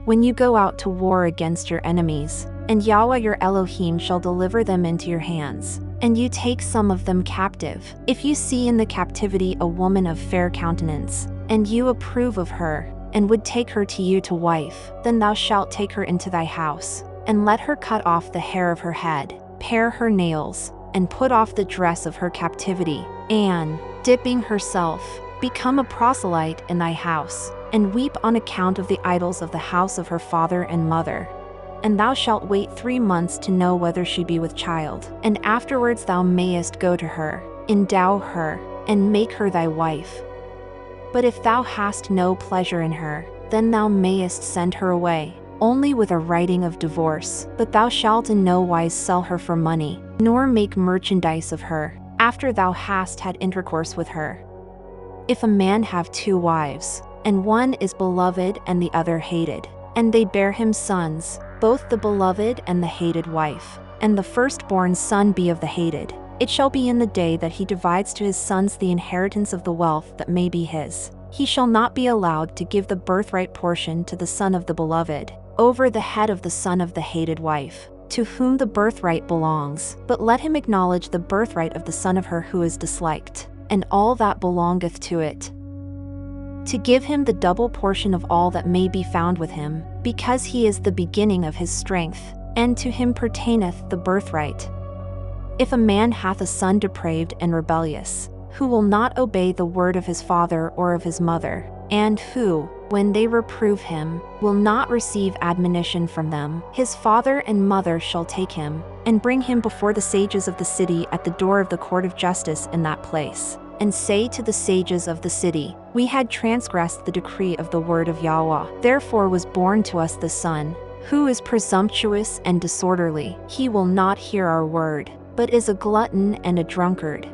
when you go out to war against your enemies, and Yahweh your Elohim shall deliver them into your hands, and you take some of them captive. If you see in the captivity a woman of fair countenance, and you approve of her, and would take her to you to wife, then thou shalt take her into thy house, and let her cut off the hair of her head, pare her nails, and put off the dress of her captivity, and, dipping herself, become a proselyte in thy house, and weep on account of the idols of the house of her father and mother. And thou shalt wait 3 months to know whether she be with child, and afterwards thou mayest go to her, endow her, and make her thy wife. But if thou hast no pleasure in her, then thou mayest send her away, only with a writing of divorce, but thou shalt in no wise sell her for money, nor make merchandise of her, after thou hast had intercourse with her. If a man have 2 wives, and one is beloved and the other hated, and they bear him sons, both the beloved and the hated wife, and the firstborn son be of the hated, it shall be in the day that he divides to his sons the inheritance of the wealth that may be his, he shall not be allowed to give the birthright portion to the son of the beloved, over the head of the son of the hated wife, to whom the birthright belongs, but let him acknowledge the birthright of the son of her who is disliked, and all that belongeth to it, to give him the double portion of all that may be found with him, because he is the beginning of his strength, and to him pertaineth the birthright. If a man hath a son depraved and rebellious, who will not obey the word of his father or of his mother, and who, when they reprove him, will not receive admonition from them, his father and mother shall take him, and bring him before the sages of the city at the door of the court of justice in that place, and say to the sages of the city, we had transgressed the decree of the word of Yahweh, therefore was born to us the son, who is presumptuous and disorderly. He will not hear our word, but is a glutton and a drunkard.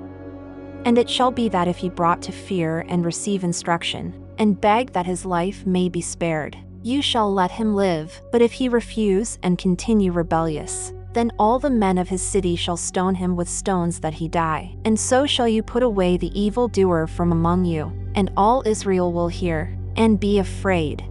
And it shall be that if he brought to fear and receive instruction, and beg that his life may be spared, you shall let him live. But if he refuse and continue rebellious, then all the men of his city shall stone him with stones that he die. And so shall you put away the evildoer from among you, and all Israel will hear, and be afraid.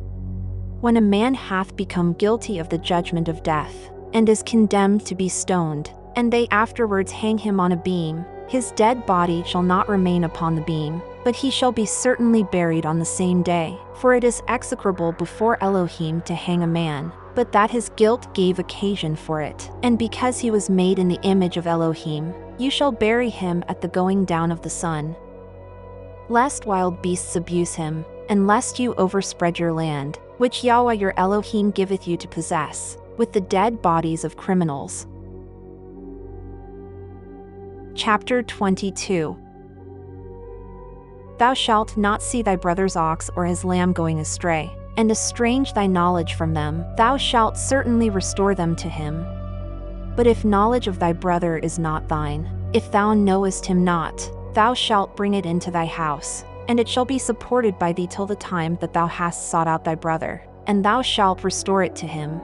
When a man hath become guilty of the judgment of death, and is condemned to be stoned, and they afterwards hang him on a beam, his dead body shall not remain upon the beam, but he shall be certainly buried on the same day. For it is execrable before Elohim to hang a man, but that his guilt gave occasion for it. And because he was made in the image of Elohim, you shall bury him at the going down of the sun. Lest wild beasts abuse him, and lest you overspread your land, which Yahweh your Elohim giveth you to possess, with the dead bodies of criminals. Chapter 22. Thou shalt not see thy brother's ox or his lamb going astray, and estrange thy knowledge from them. Thou shalt certainly restore them to him. But if knowledge of thy brother is not thine, if thou knowest him not, thou shalt bring it into thy house, and it shall be supported by thee till the time that thou hast sought out thy brother, and thou shalt restore it to him.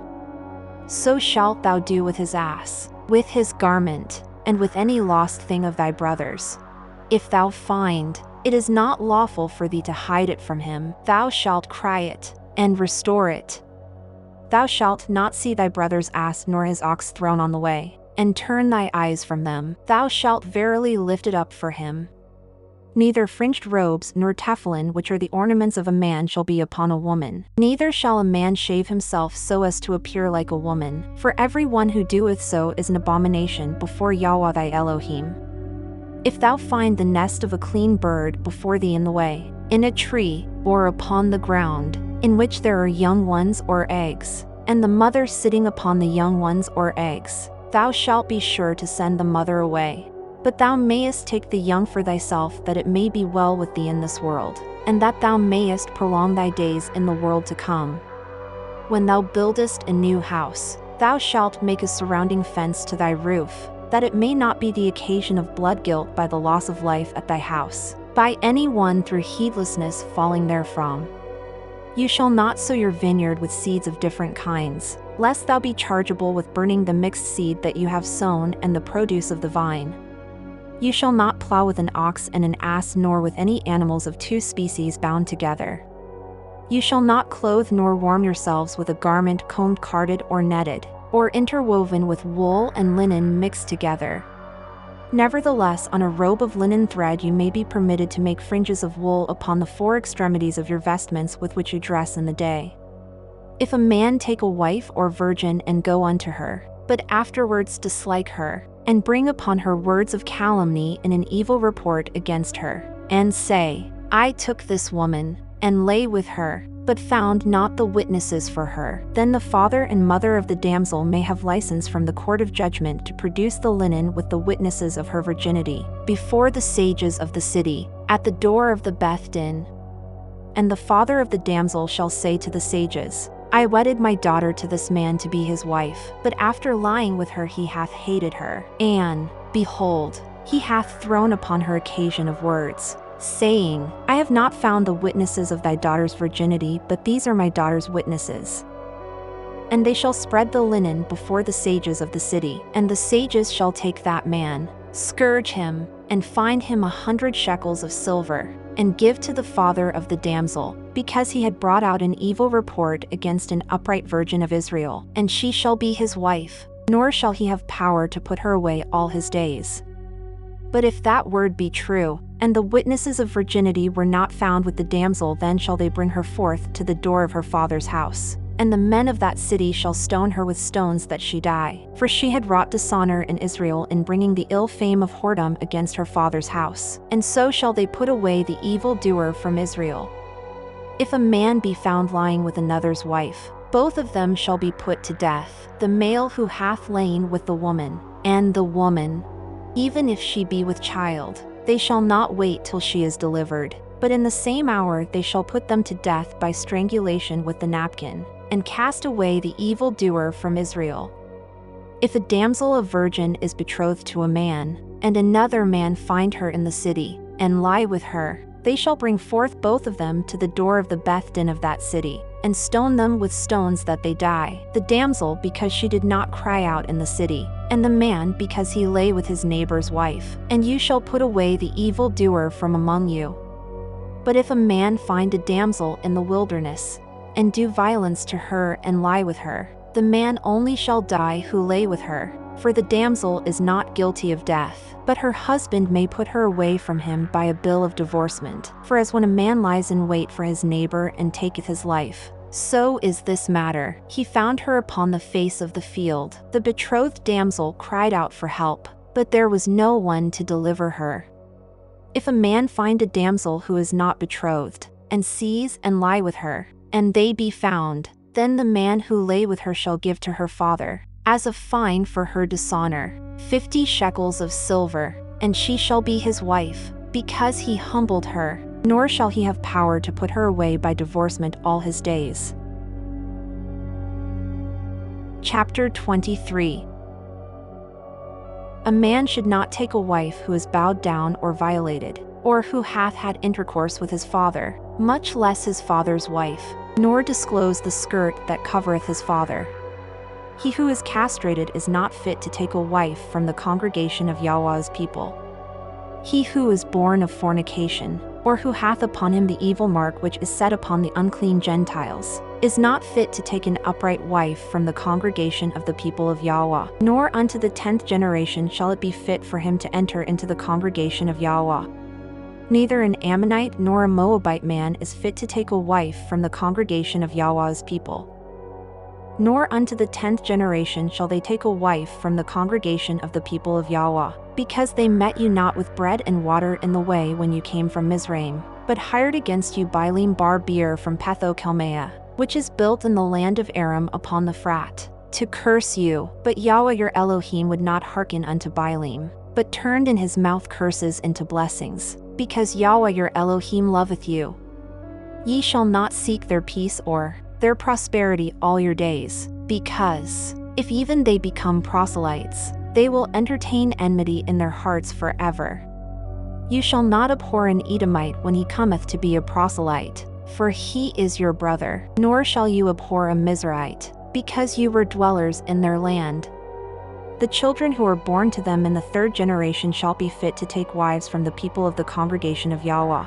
So shalt thou do with his ass, with his garment, and with any lost thing of thy brother's. If thou find, it is not lawful for thee to hide it from him, thou shalt cry it, and restore it. Thou shalt not see thy brother's ass nor his ox thrown on the way, and turn thy eyes from them. Thou shalt verily lift it up for him. Neither fringed robes nor tefillin, which are the ornaments of a man, shall be upon a woman. Neither shall a man shave himself so as to appear like a woman, for every one who doeth so is an abomination before Yahweh thy Elohim. If thou find the nest of a clean bird before thee in the way, in a tree, or upon the ground, in which there are young ones or eggs, and the mother sitting upon the young ones or eggs, thou shalt be sure to send the mother away. But thou mayest take the young for thyself, that it may be well with thee in this world, and that thou mayest prolong thy days in the world to come. When thou buildest a new house, thou shalt make a surrounding fence to thy roof, that it may not be the occasion of blood guilt by the loss of life at thy house, by any one through heedlessness falling therefrom. You shall not sow your vineyard with seeds of different kinds, lest thou be chargeable with burning the mixed seed that you have sown and the produce of the vine. You shall not plow with an ox and an ass, nor with any animals of 2 species bound together. You shall not clothe nor warm yourselves with a garment combed, carded, or netted, or interwoven with wool and linen mixed together. Nevertheless, on a robe of linen thread you may be permitted to make fringes of wool upon the four extremities of your vestments with which you dress in the day. If a man take a wife or virgin and go unto her, but afterwards dislike her, and bring upon her words of calumny and an evil report against her, and say, I took this woman, and lay with her, but found not the witnesses for her, then the father and mother of the damsel may have license from the court of judgment to produce the linen with the witnesses of her virginity, before the sages of the city, at the door of the Beth Din. And the father of the damsel shall say to the sages, I wedded my daughter to this man to be his wife, but after lying with her he hath hated her, and, behold, he hath thrown upon her occasion of words, saying, I have not found the witnesses of thy daughter's virginity, but these are my daughter's witnesses. And they shall spread the linen before the sages of the city, and the sages shall take that man, scourge him, and find him 100 shekels of silver, and give to the father of the damsel, because he had brought out an evil report against an upright virgin of Israel, and she shall be his wife, nor shall he have power to put her away all his days. But if that word be true, and the witnesses of virginity were not found with the damsel, then shall they bring her forth to the door of her father's house. And the men of that city shall stone her with stones that she die, for she had wrought dishonor in Israel in bringing the ill fame of whoredom against her father's house. And so shall they put away the evildoer from Israel. If a man be found lying with another's wife, both of them shall be put to death, the male who hath lain with the woman, and the woman, even if she be with child. They shall not wait till she is delivered, but in the same hour they shall put them to death by strangulation with the napkin, and cast away the evildoer from Israel. If a damsel a virgin is betrothed to a man, and another man find her in the city, and lie with her, they shall bring forth both of them to the door of the Beth Din of that city, and stone them with stones that they die, the damsel because she did not cry out in the city, and the man because he lay with his neighbor's wife, and you shall put away the evildoer from among you. But if a man find a damsel in the wilderness, and do violence to her and lie with her, the man only shall die who lay with her, for the damsel is not guilty of death, but her husband may put her away from him by a bill of divorcement. For as when a man lies in wait for his neighbor and taketh his life, so is this matter. He found her upon the face of the field. The betrothed damsel cried out for help, but there was no one to deliver her. If a man find a damsel who is not betrothed, and seize and lie with her, and they be found, then the man who lay with her shall give to her father, as a fine for her dishonor, 50 shekels of silver, and she shall be his wife, because he humbled her, nor shall he have power to put her away by divorcement all his days. Chapter 23. A man should not take a wife who is bowed down or violated, or who hath had intercourse with his father, much less his father's wife, nor disclose the skirt that covereth his father. He who is castrated is not fit to take a wife from the congregation of Yahweh's people. He who is born of fornication, or who hath upon him the evil mark which is set upon the unclean Gentiles, is not fit to take an upright wife from the congregation of the people of Yahweh, nor unto the 10th generation shall it be fit for him to enter into the congregation of Yahweh. Neither an Ammonite nor a Moabite man is fit to take a wife from the congregation of Yahweh's people. Nor unto the 10th generation shall they take a wife from the congregation of the people of Yahweh, because they met you not with bread and water in the way when you came from Mizraim, but hired against you Baalim bar Beer from Petho-Kelmea, which is built in the land of Aram upon the Frat, to curse you. But Yahweh your Elohim would not hearken unto Baalim, but turned in his mouth curses into blessings, because Yahweh your Elohim loveth you. Ye shall not seek their peace or their prosperity all your days, because, if even they become proselytes, they will entertain enmity in their hearts forever. You shall not abhor an Edomite when he cometh to be a proselyte, for he is your brother, nor shall you abhor a Mizraite, because you were dwellers in their land. The children who are born to them in the 3rd generation shall be fit to take wives from the people of the congregation of Yahweh.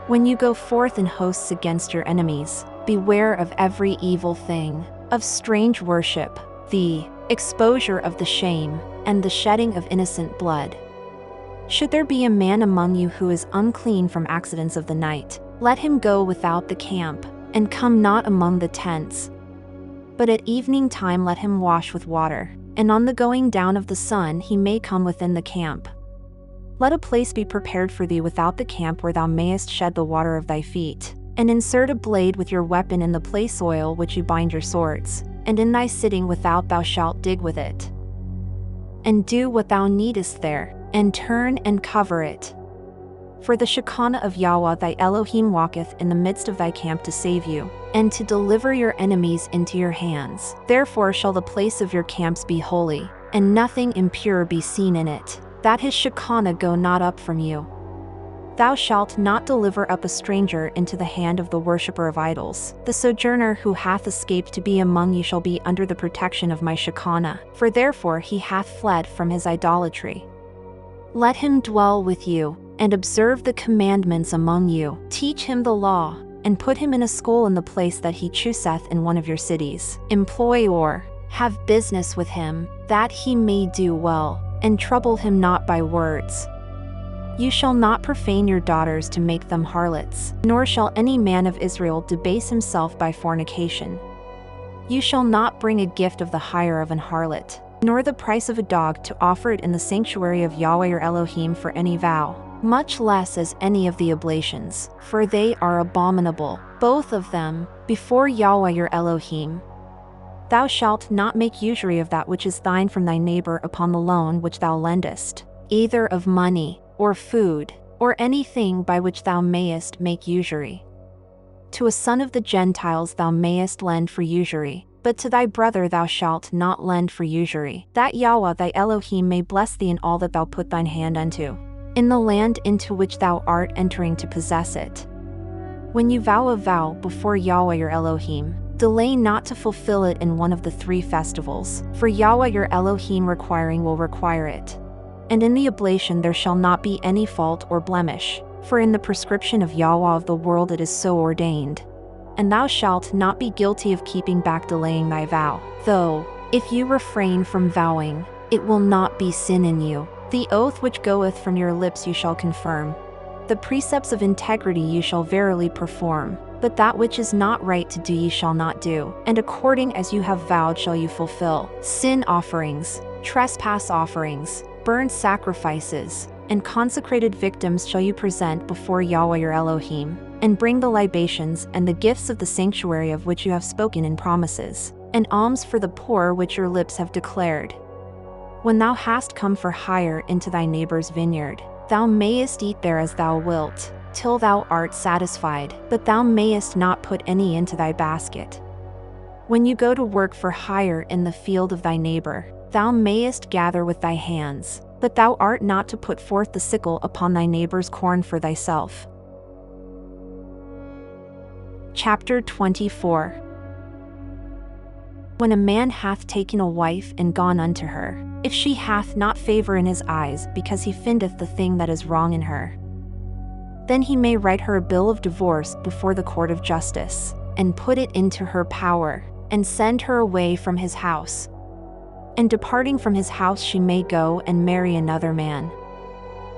When you go forth in hosts against your enemies, beware of every evil thing, of strange worship, the exposure of the shame, and the shedding of innocent blood. Should there be a man among you who is unclean from accidents of the night, let him go without the camp, and come not among the tents. But at evening time let him wash with water, and on the going down of the sun he may come within the camp. Let a place be prepared for thee without the camp where thou mayest shed the water of thy feet, and insert a blade with your weapon in the place oil which you bind your swords, and in thy sitting without thou shalt dig with it. And do what thou needest there, and turn and cover it. For the Shekinah of Yahweh thy Elohim walketh in the midst of thy camp to save you, and to deliver your enemies into your hands. Therefore shall the place of your camps be holy, and nothing impure be seen in it, that his Shekinah go not up from you. Thou shalt not deliver up a stranger into the hand of the worshipper of idols. The sojourner who hath escaped to be among you shall be under the protection of my Shekinah, for therefore he hath fled from his idolatry. Let him dwell with you, and observe the commandments among you. Teach him the law, and put him in a school in the place that he chooseth in one of your cities. Employ or have business with him, that he may do well, and trouble him not by words. You shall not profane your daughters to make them harlots, nor shall any man of Israel debase himself by fornication. You shall not bring a gift of the hire of an harlot, nor the price of a dog to offer it in the sanctuary of Yahweh your Elohim for any vow, much less as any of the oblations, for they are abominable, both of them, before Yahweh your Elohim. Thou shalt not make usury of that which is thine from thy neighbor upon the loan which thou lendest, either of money, or food, or anything by which thou mayest make usury. To a son of the Gentiles thou mayest lend for usury, but to thy brother thou shalt not lend for usury, that Yahweh thy Elohim may bless thee in all that thou put thine hand unto, in the land into which thou art entering to possess it. When you vow a vow before Yahweh your Elohim, delay not to fulfill it in one of the 3 festivals, for Yahweh your Elohim requiring will require it. And in the oblation there shall not be any fault or blemish, for in the prescription of Yahweh of the world it is so ordained. And thou shalt not be guilty of keeping back delaying thy vow, though, if you refrain from vowing, it will not be sin in you. The oath which goeth from your lips you shall confirm. The precepts of integrity you shall verily perform, but that which is not right to do ye shall not do, and according as you have vowed shall you fulfill. Sin offerings, trespass offerings, burnt sacrifices, and consecrated victims shall you present before Yahweh your Elohim, and bring the libations and the gifts of the sanctuary of which you have spoken in promises, and alms for the poor which your lips have declared. When thou hast come for hire into thy neighbor's vineyard, thou mayest eat there as thou wilt, till thou art satisfied, but thou mayest not put any into thy basket. When you go to work for hire in the field of thy neighbor, thou mayest gather with thy hands, but thou art not to put forth the sickle upon thy neighbor's corn for thyself. Chapter 24. When a man hath taken a wife and gone unto her, if she hath not favor in his eyes because he findeth the thing that is wrong in her, then he may write her a bill of divorce before the court of justice, and put it into her power, and send her away from his house. And departing from his house she may go and marry another man.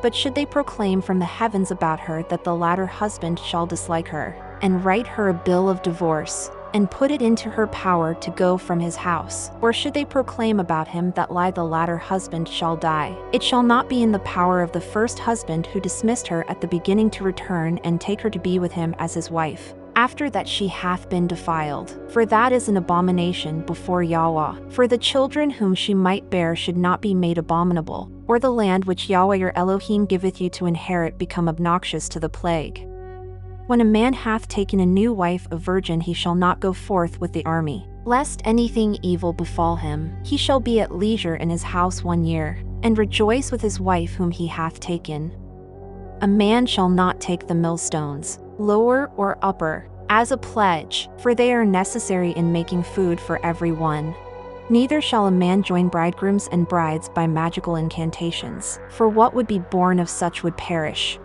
But should they proclaim from the heavens about her that the latter husband shall dislike her, and write her a bill of divorce, and put it into her power to go from his house, or should they proclaim about him that the latter husband shall die, it shall not be in the power of the first husband who dismissed her at the beginning to return and take her to be with him as his wife, after that she hath been defiled, for that is an abomination before Yahweh. For the children whom she might bear should not be made abominable, or the land which Yahweh your Elohim giveth you to inherit become obnoxious to the plague. When a man hath taken a new wife a virgin he shall not go forth with the army, lest anything evil befall him. He shall be at leisure in his house 1 year, and rejoice with his wife whom he hath taken. A man shall not take the millstones, lower or upper, as a pledge, for they are necessary in making food for every one. Neither shall a man join bridegrooms and brides by magical incantations, for what would be born of such would perish.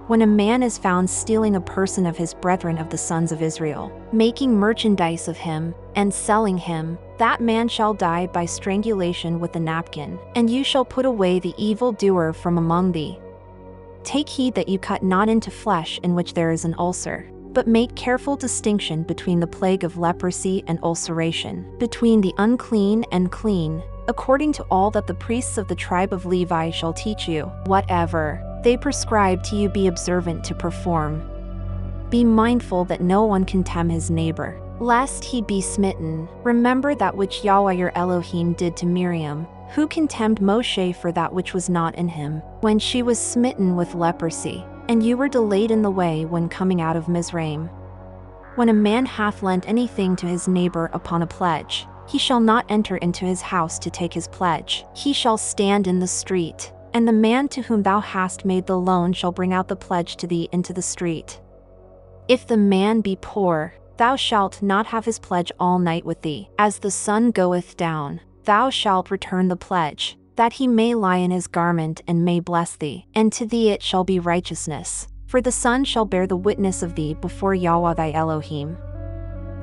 When a man is found stealing a person of his brethren of the sons of Israel, making merchandise of him, and selling him, that man shall die by strangulation with a napkin, and you shall put away the evildoer from among thee. Take heed that you cut not into flesh in which there is an ulcer, but make careful distinction between the plague of leprosy and ulceration, between the unclean and clean, according to all that the priests of the tribe of Levi shall teach you. Whatever they prescribe to you, be observant to perform. Be mindful that no one contemn his neighbor, lest he be smitten. Remember that which Yahweh your Elohim did to Miriam, who contemned Moshe for that which was not in him, when she was smitten with leprosy, and you were delayed in the way when coming out of Mizraim. When a man hath lent anything to his neighbor upon a pledge, he shall not enter into his house to take his pledge. He shall stand in the street, and the man to whom thou hast made the loan shall bring out the pledge to thee into the street. If the man be poor, thou shalt not have his pledge all night with thee. As the sun goeth down, thou shalt return the pledge, that he may lie in his garment and may bless thee. And to thee it shall be righteousness, for the sun shall bear the witness of thee before Yahweh thy Elohim.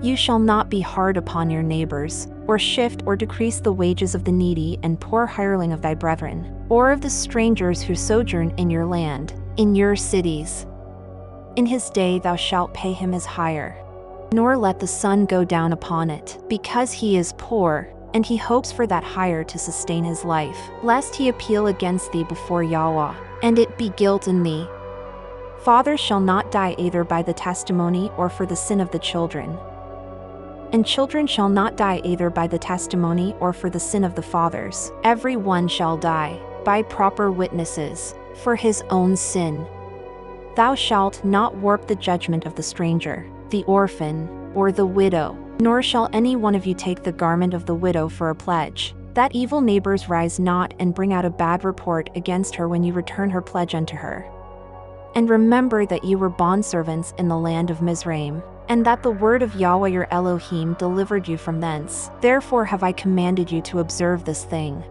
You shall not be hard upon your neighbors, or shift or decrease the wages of the needy and poor hireling of thy brethren, or of the strangers who sojourn in your land, in your cities. In his day thou shalt pay him his hire, nor let the sun go down upon it, because he is poor, and he hopes for that hire to sustain his life, lest he appeal against thee before Yahweh, and it be guilt in thee. Fathers shall not die either by the testimony or for the sin of the children, and children shall not die either by the testimony or for the sin of the fathers. Every one shall die, by proper witnesses, for his own sin. Thou shalt not warp the judgment of the stranger, the orphan, or the widow, nor shall any one of you take the garment of the widow for a pledge, that evil neighbors rise not and bring out a bad report against her when you return her pledge unto her. And remember that you were bondservants in the land of Mizraim, and that the word of Yahweh your Elohim delivered you from thence. Therefore have I commanded you to observe this thing.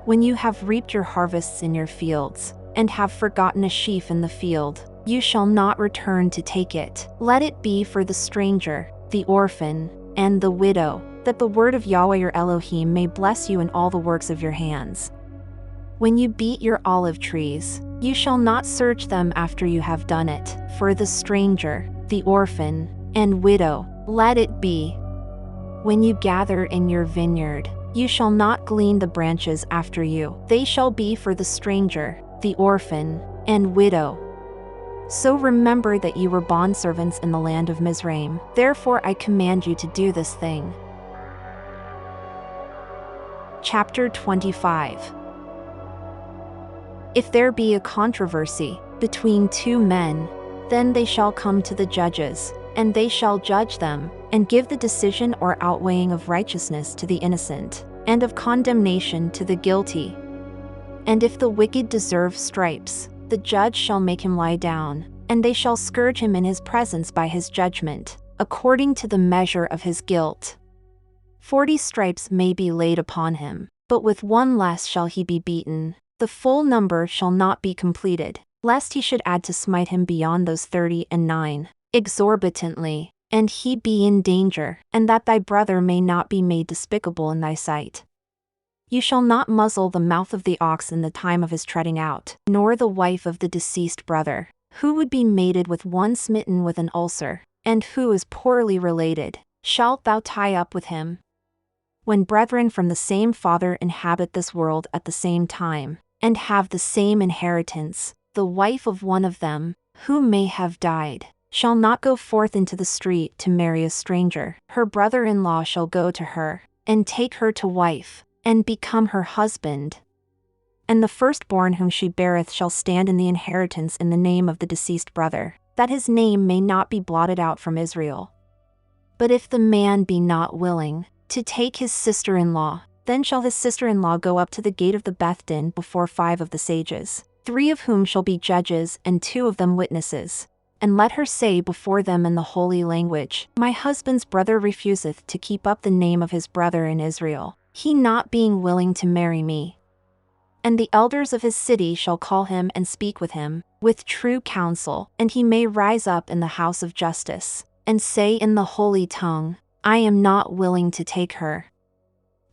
When you have reaped your harvests in your fields, and have forgotten a sheaf in the field, you shall not return to take it. Let it be for the stranger, the orphan, and the widow, that the word of Yahweh your Elohim may bless you in all the works of your hands. When you beat your olive trees, you shall not search them after you have done it. For the stranger, the orphan, and widow, let it be. When you gather in your vineyard, you shall not glean the branches after you. They shall be for the stranger, the orphan, and widow. So remember that you were bondservants in the land of Mizraim. Therefore I command you to do this thing. Chapter 25. If there be a controversy between two men, then they shall come to the judges, and they shall judge them, and give the decision or outweighing of righteousness to the innocent, and of condemnation to the guilty. And if the wicked deserve stripes, the judge shall make him lie down, and they shall scourge him in his presence by his judgment, according to the measure of his guilt. 40 stripes may be laid upon him, but with one less shall he be beaten. The full number shall not be completed, lest he should add to smite him beyond those 39, exorbitantly, and he be in danger, and that thy brother may not be made despicable in thy sight. You shall not muzzle the mouth of the ox in the time of his treading out, nor the wife of the deceased brother, who would be mated with one smitten with an ulcer, and who is poorly related, shalt thou tie up with him. When brethren from the same father inhabit this world at the same time, and have the same inheritance, the wife of one of them, who may have died, shall not go forth into the street to marry a stranger. Her brother-in-law shall go to her, and take her to wife, and become her husband. And the firstborn whom she beareth shall stand in the inheritance in the name of the deceased brother, that his name may not be blotted out from Israel. But if the man be not willing to take his sister-in-law, then shall his sister-in-law go up to the gate of the Bethdin before 5 of the sages, 3 of whom shall be judges and 2 of them witnesses. And let her say before them in the holy language, My husband's brother refuseth to keep up the name of his brother in Israel, he not being willing to marry me. And the elders of his city shall call him and speak with him, with true counsel, and he may rise up in the house of justice, and say in the holy tongue, I am not willing to take her.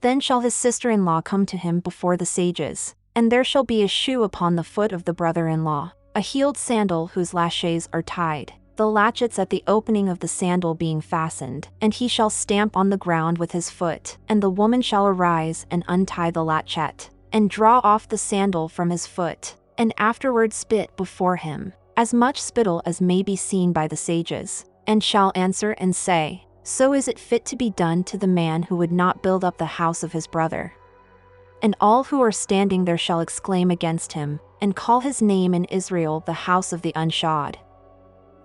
Then shall his sister-in-law come to him before the sages, and there shall be a shoe upon the foot of the brother-in-law, a heeled sandal whose lashes are tied, the latchets at the opening of the sandal being fastened, and he shall stamp on the ground with his foot, and the woman shall arise and untie the latchet, and draw off the sandal from his foot, and afterward spit before him, as much spittle as may be seen by the sages, and shall answer and say, So is it fit to be done to the man who would not build up the house of his brother. And all who are standing there shall exclaim against him, and call his name in Israel the house of the unshod.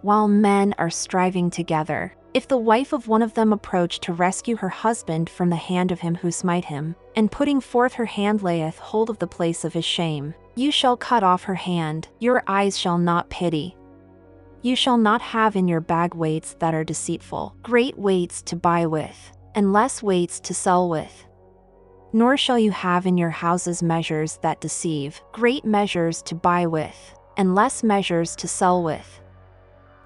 While men are striving together, if the wife of one of them approach to rescue her husband from the hand of him who smite him, and putting forth her hand layeth hold of the place of his shame, you shall cut off her hand, your eyes shall not pity. You shall not have in your bag weights that are deceitful, great weights to buy with, and less weights to sell with. Nor shall you have in your houses measures that deceive, great measures to buy with, and less measures to sell with.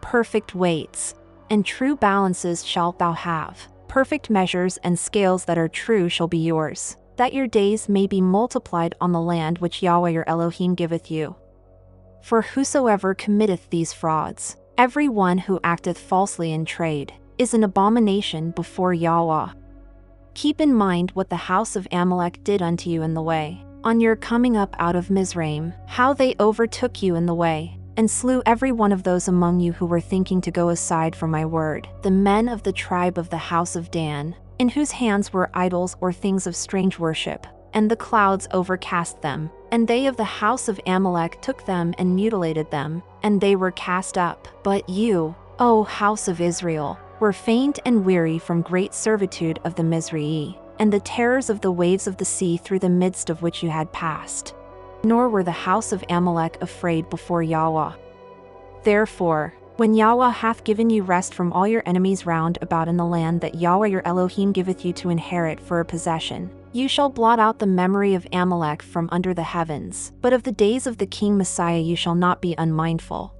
Perfect weights and true balances shalt thou have, perfect measures and scales that are true shall be yours, that your days may be multiplied on the land which Yahweh your Elohim giveth you. For whosoever committeth these frauds, every one who acteth falsely in trade, is an abomination before Yahweh. Keep in mind what the house of Amalek did unto you in the way, on your coming up out of Mizraim, how they overtook you in the way, and slew every one of those among you who were thinking to go aside from my word, the men of the tribe of the house of Dan, in whose hands were idols or things of strange worship, and the clouds overcast them, and they of the house of Amalek took them and mutilated them, and they were cast up. But you, O house of Israel, were faint and weary from great servitude of the Mizraim, and the terrors of the waves of the sea through the midst of which you had passed. Nor were the house of Amalek afraid before Yahweh. Therefore, when Yahweh hath given you rest from all your enemies round about in the land that Yahweh your Elohim giveth you to inherit for a possession, you shall blot out the memory of Amalek from under the heavens, but of the days of the king Messiah you shall not be unmindful.